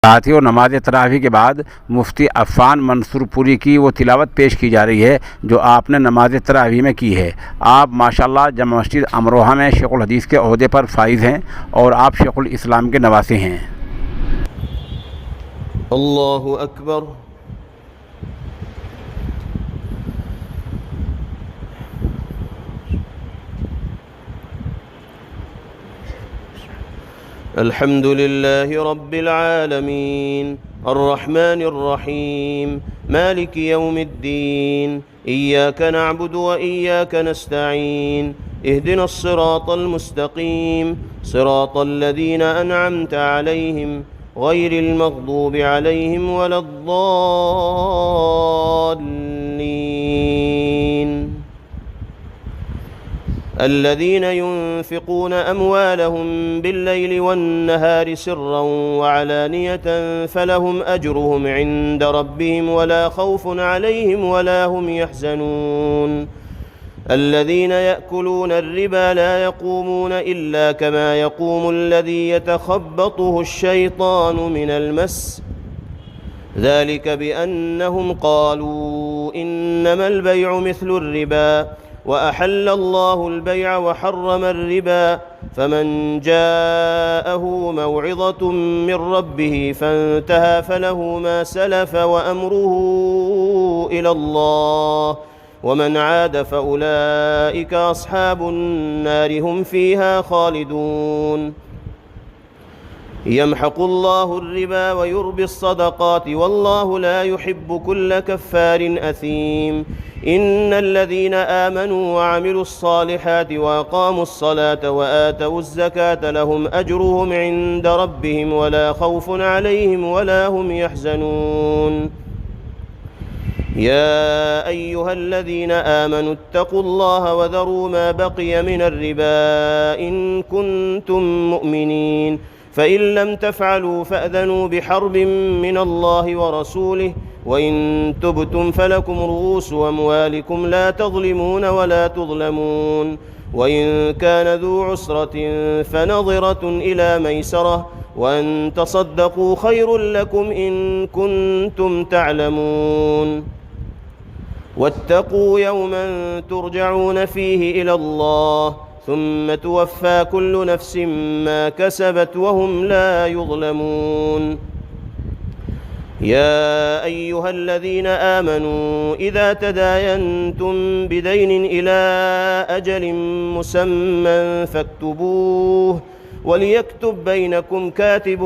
साथ ही और नमाज तरावी के बाद मुफ्ती अफ़ान मंसूरपुरी की वो तिलावत पेश की जा रही है जो आपने नमाज तरावी में की है। आप माशाल्लाह जामा मस्जिद अमरोहा में शेखुल हदीस के ओहदे पर फाइज़ हैं और आप शेखुल इस्लाम के नवासे हैं। अल्लाहु अकबर। अल्हम्दुलिल्लाहि रब्बिल आलमीन अर्रहमानिर रहीम मालिकि यौमिद्दीन इय्याका नअबुदु व इय्याका नस्तईन इहदिनस सिरातल मुस्तकीम सिरातल लज़ीना अनअमता अलैहिम गैरिल मग़दूबि अलैहिम वलद्दाल्लीन الذين ينفقون أموالهم بالليل والنهار سرا وعلانية فلهم أجرهم عند ربهم ولا خوف عليهم ولا هم يحزنون الذين يأكلون الربا لا يقومون إلا كما يقوم الذي يتخبطه الشيطان من المس ذلك بأنهم قالوا إنما البيع مثل الربا وأحل الله البيع وحرم الربا فمن جاءه موعظة من ربه فانتهى فله ما سلف وأمره إلى الله ومن عاد فأولئك أصحاب النار هم فيها خالدون يمحق الله الربا ويربي الصدقات والله لا يحب كل كفار أثيم إن الذين آمنوا وعملوا الصالحات وأقاموا الصلاة وآتوا الزكاة لهم أجرهم عند ربهم ولا خوف عليهم ولا هم يحزنون يا أيها الذين آمنوا اتقوا الله وذروا ما بقي من الربا إن كنتم مؤمنين فإن لم تفعلوا فأذنوا بحرب من الله ورسوله وإن تبتم فلكم رؤوس أموالكم لا تظلمون ولا تظلمون وإن كان ذو عسرة فنظرة إلى ميسرة وأن تصدقوا خير لكم إن كنتم تعلمون واتقوا يوما ترجعون فيه إلى الله ثم توفى كل نفس ما كسبت وهم لا يظلمون يا أيها الذين آمنوا إذا تداينتم بدين إلى أجل مسمى فاكتبوه وليكتب بينكم كاتب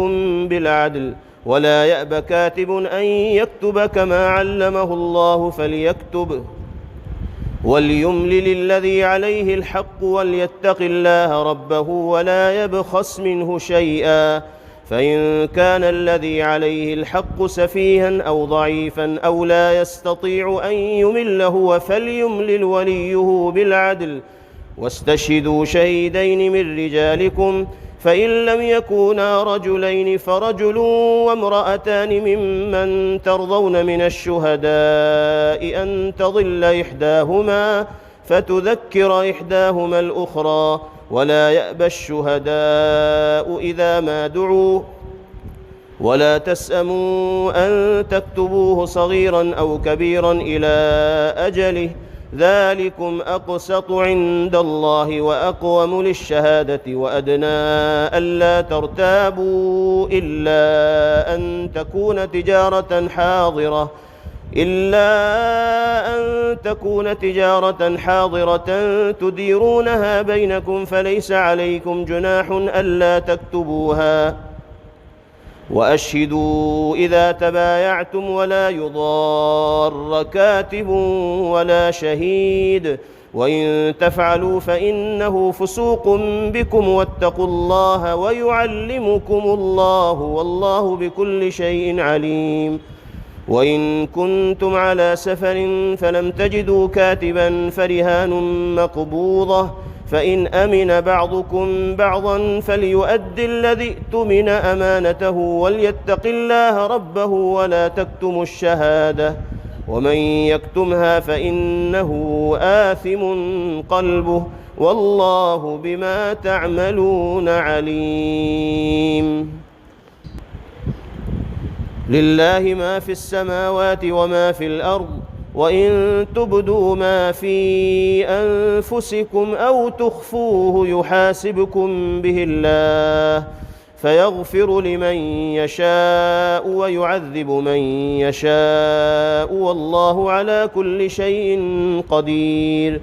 بالعدل ولا يأب كاتب أن يكتب كما علمه الله فليكتب وليملل الذي عليه الحق وليتق الله ربه ولا يبخس منه شيئا فإن كان الذي عليه الحق سفيها أو ضعيفا أو لا يستطيع أن يمل هو فليملل وليه بالعدل واستشهدوا شهيدين من رجالكم فإن لم يكونا رجلين فرجل وامرأتان ممن ترضون من الشهداء أن تضل إحداهما فتذكر إحداهما الأخرى ولا يأبى الشهداء إذا ما دعوا ولا تسأموا أن تكتبوه صغيرا أو كبيرا إلى أجله ذلكم أقسط عند الله وأقوم للشهادة وأدنى ألا ترتابوا إلا أن تكون تجارة حاضرة تديرونها بينكم فليس عليكم جناح ألا تكتبوها وأشهدوا إذا تبايعتم ولا يضار كاتب ولا شهيد وإن تفعلوا فإنه فسوق بكم واتقوا الله ويعلمكم الله والله بكل شيء عليم وإن كنتم على سفر فلم تجدوا كاتبا فرهان مقبوضة فإن أمن بعضكم بعضا فليؤد الذي ائتمن أمانته وليتق الله ربه ولا تكتموا الشهادة ومن يكتمها فإنه آثم قلبه والله بما تعملون عليم. لله ما في السماوات وما في الأرض وإن تبدوا ما في أنفسكم أو تخفوه يحاسبكم به الله فيغفر لمن يشاء ويعذب من يشاء والله على كل شيء قدير.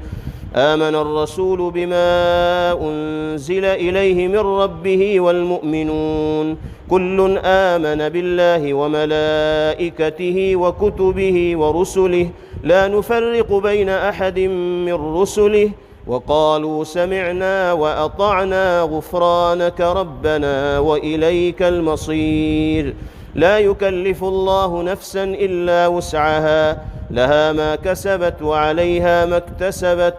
آمن الرسول بما أنزل إليه من ربه والمؤمنون كل آمن بالله وملائكته وكتبه ورسله لا نفرق بين أحد من رسله وقالوا سمعنا وأطعنا غفرانك ربنا وإليك المصير. لا يكلف الله نفسا إلا وسعها لها ما كسبت وعليها ما اكتسبت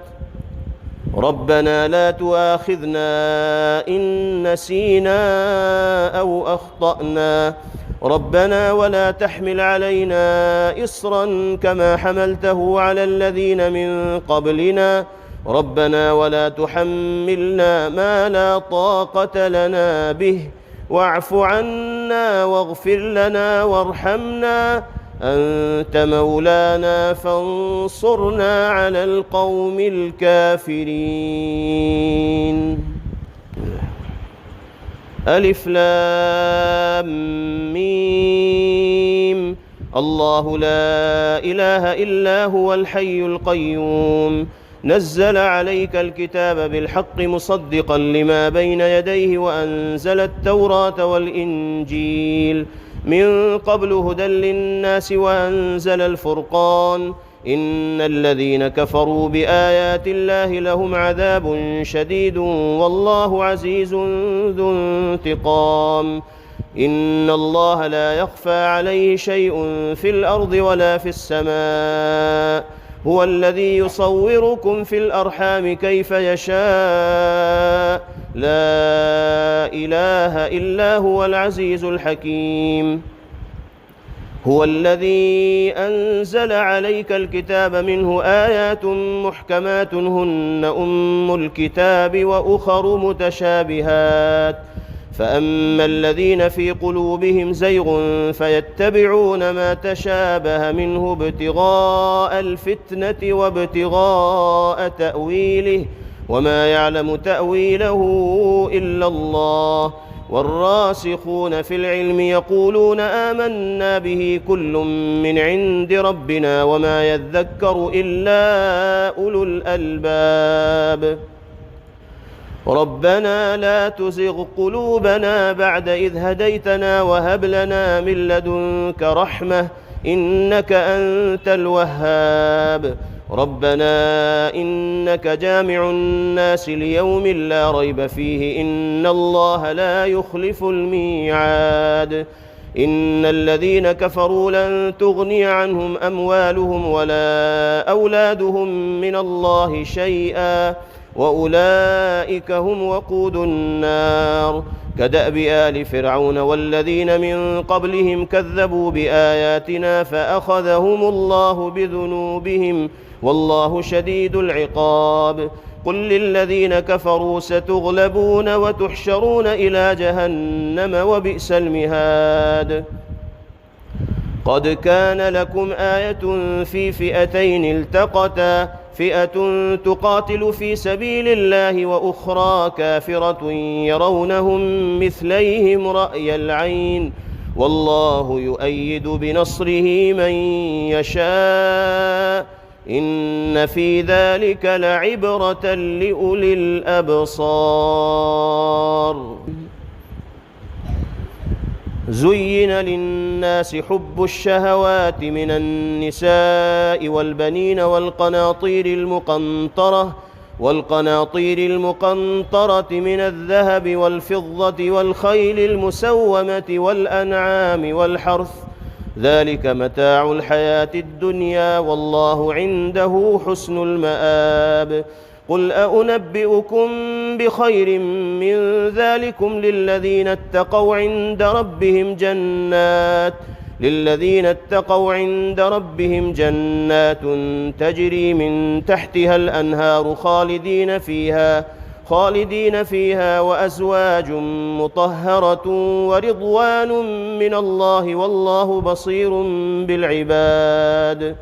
ربنا لا تؤاخذنا إن نسينا أو أخطأنا ربنا ولا تحمل علينا إصرا كما حملته على الذين من قبلنا ربنا ولا تحملنا ما لا طاقة لنا به واعف عنا واغفر لنا وارحمنا أنت مولانا فانصرنا على القوم الكافرين. ألف لام ميم الله لا إله إلا هو الحي القيوم نزل عليك الكتاب بالحق مصدقا لما بين يديه وأنزل التوراة والإنجيل من قبل هدى للناس وأنزل الفرقان إن الذين كفروا بآيات الله لهم عذاب شديد والله عزيز ذو انتقام. إن الله لا يخفى عليه شيء في الأرض ولا في السماء هو الذي يصوركم في الأرحام كيف يشاء لا إله إلا هو العزيز الحكيم. هو الذي أنزل عليك الكتاب منه آيات محكمات هن أم الكتاب وأخر متشابهات فأما الذين في قلوبهم زيغ فيتبعون ما تشابه منه ابتغاء الفتنة وابتغاء تأويله وما يعلم تأويله إلا الله والراسخون في العلم يقولون آمنا به كل من عند ربنا وما يذكر إلا أولو الألباب. ربنا لا تزغ قلوبنا بعد إذ هديتنا وهب لنا من لدنك رحمة إنك أنت الوهاب. ربنا إنك جامع الناس ليوم لا ريب فيه إن الله لا يخلف الميعاد. إن الذين كفروا لن تغني عنهم أموالهم ولا أولادهم من الله شيئا وأولئك هم وقود النار كدأب آل فرعون والذين من قبلهم كذبوا بآياتنا فأخذهم الله بذنوبهم والله شديد العقاب. قل للذين كفروا ستغلبون وتحشرون إلى جهنم وبئس المهاد. قد كان لكم آية في فئتين التقتا فئة تقاتل في سبيل الله وأخرى كافرة يرونهم مثليهم رأي العين والله يؤيد بنصره من يشاء إن في ذلك لعبرة لأولي الأبصار. زين للناس حب الشهوات من النساء والبنين والقناطير المقنطرة من الذهب والفضة والخيل المسومة والأنعام والحرث ذلك متاع الحياة الدنيا والله عنده حسن المآب. قل أنبئكم بخير من ذلكم للذين اتقوا عند ربهم جنات تجري من تحتها الأنهار خالدين فيها خالدين فيها وأزواج مطهرة ورضوان من الله والله بصير بالعباد.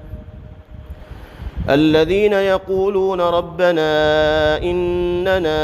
الذين يقولون ربنا إننا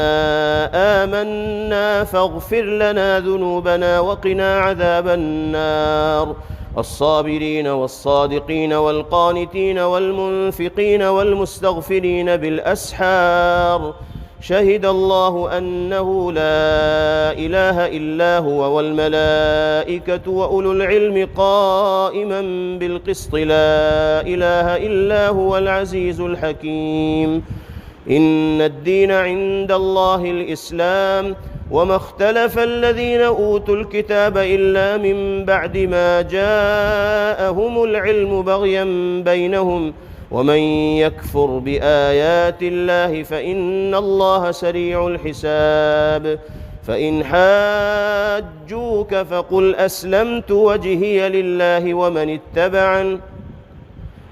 آمنا فاغفر لنا ذنوبنا وقنا عذاب النار. الصابرين والصادقين والقانتين والمنفقين والمستغفرين بالأسحار. شهد الله أنه لا إله إلا هو والملائكة وأولو العلم قائما بالقسط لا إله إلا هو العزيز الحكيم. إن الدين عند الله الإسلام وما اختلف الذين أوتوا الكتاب إلا من بعد ما جاءهم العلم بغيا بينهم ومن يكفر بآيات الله فإن الله سريع الحساب. فإن حاجوك فقل أسلمت وجهي لله ومن اتبعن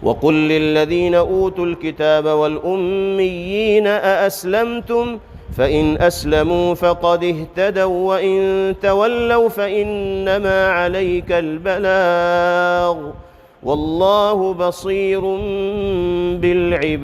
وقل للذين أوتوا الكتاب والأميين أأسلمتم فإن أسلموا فقد اهتدوا وإن تولوا فإنما عليك البلاغ والله بصير بالعباد.